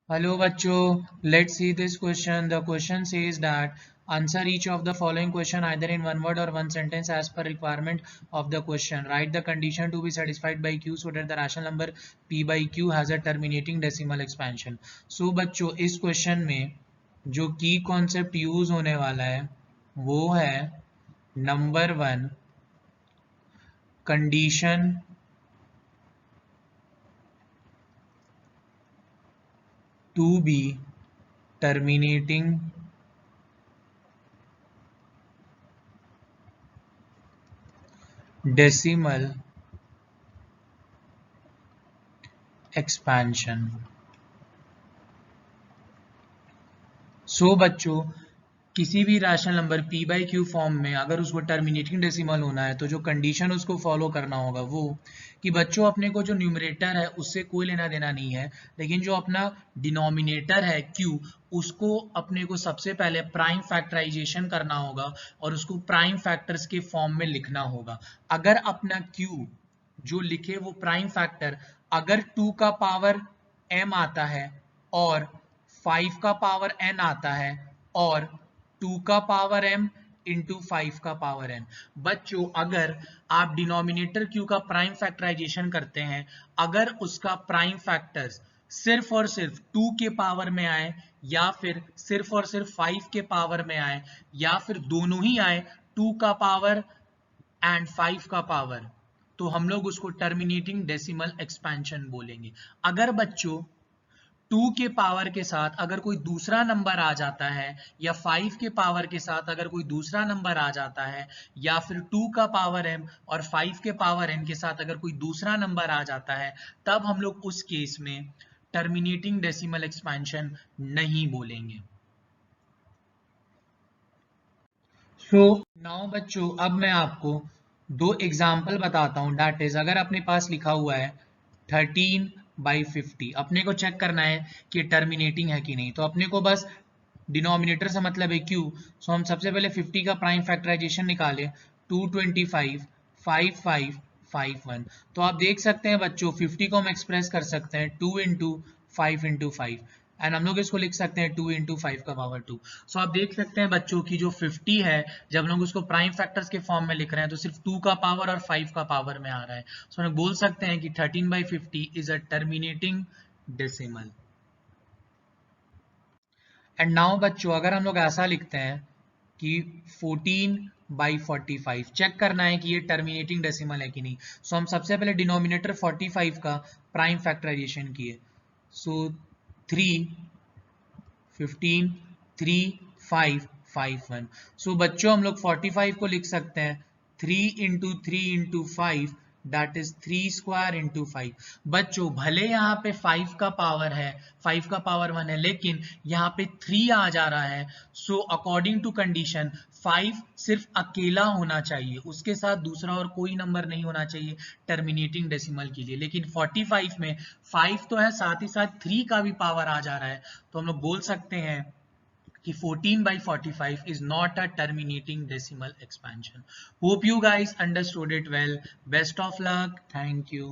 Hello bachcho, let's see this question. The question says that answer each of the following question either in one word or one sentence as per requirement of the question. Write the condition to be satisfied by Q so that the rational number P by Q has a terminating decimal expansion. So बच्चों इस question में जो की concept use होने वाला है वो है number one condition to be terminating decimal expansion. सो बच्चों किसी भी rational number p by Q form में अगर उसको टर्मिनेटिंग डेसिमल होना है तो जो कंडीशन उसको फॉलो करना होगा वो कि बच्चों अपने को जो न्यूमरेटर है उससे कोई लेना देना नहीं है, लेकिन जो अपना डिनोमिनेटर है q उसको अपने को सबसे पहले प्राइम फैक्टराइजेशन करना होगा और उसको प्राइम फैक्टर्स के फॉर्म में लिखना होगा। अगर अपना q जो लिखे वो प्राइम फैक्टर अगर 2 का पावर m आता है और 5 का पावर n आता है और 2 का पावर m इंटू 5 का पावर n। बच्चों अगर आप डिनोमिनेटर q का प्राइम फैक्टराइजेशन करते हैं, अगर उसका प्राइम फैक्टर्स सिर्फ और सिर्फ 2 के पावर में आए या फिर सिर्फ और सिर्फ 5 के पावर में आए या फिर दोनों ही आए 2 का पावर एंड 5 का पावर, तो हम लोग उसको टर्मिनेटिंग डेसिमल एक्सपेंशन बोलेंगे। अगर बच्चों 2 के पावर के साथ अगर कोई दूसरा नंबर आ जाता है या 5 के पावर के साथ अगर कोई दूसरा नंबर आ जाता है या फिर 2 का पावर m और 5 के पावर n के साथ अगर कोई दूसरा नंबर आ जाता है, तब हम लोग उस केस में टर्मिनेटिंग डेसिमल एक्सपेंशन नहीं बोलेंगे। सो नाउ बच्चों अब मैं आपको दो एग्जाम्पल बताता हूँ। डैट इज अगर अपने पास लिखा हुआ है 13/50, अपने को चेक करना है कि टर्मिनेटिंग है कि नहीं। तो अपने को बस डिनोमिनेटर से मतलब है क्यू, सो हम सबसे पहले 50 का प्राइम फैक्टराइजेशन निकाले 225 55 51। तो आप देख सकते हैं बच्चों 50 को हम एक्सप्रेस कर सकते हैं 2 इंटू 5 इंटू 5 एंड हम लोग इसको लिख सकते हैं 2 इंटू 5 का पावर 2। सो आप देख सकते हैं बच्चों की जो 50 है जब हम लोग उसको प्राइम फैक्टर्स के फॉर्म में लिख रहे हैं तो सिर्फ 2 का पावर और 5 का पावर में आ रहा है। सो हम बोल सकते हैं कि 13/50 is a terminating decimal. And now बच्चों अगर हम लोग ऐसा लिखते हैं कि 14/45, चेक करना है कि ये टर्मिनेटिंग डेसिमल है कि नहीं। सो हम सबसे पहले डिनोमिनेटर 45 का प्राइम फैक्टराइजेशन किए, सो 3 15 3 5 5 1। सो बच्चों हम लोग 45 को लिख सकते हैं 3 into 3 into 5 that is 3 square into 5। बच्चों भले यहाँ पे 5 का पावर है 5 का पावर 1 है लेकिन यहाँ पे 3 आ जा रहा है। सो अकॉर्डिंग टू कंडीशन 5 सिर्फ अकेला होना चाहिए, उसके साथ दूसरा और कोई नंबर नहीं होना चाहिए टर्मिनेटिंग डेसिमल के लिए। लेकिन 45 में 5 तो है साथ ही साथ 3 का भी पावर आ जा रहा है, तो हम लोग बोल सकते हैं कि 14/45 is not a terminating decimal expansion. Hope you guys understood it well. Best of luck. Thank you.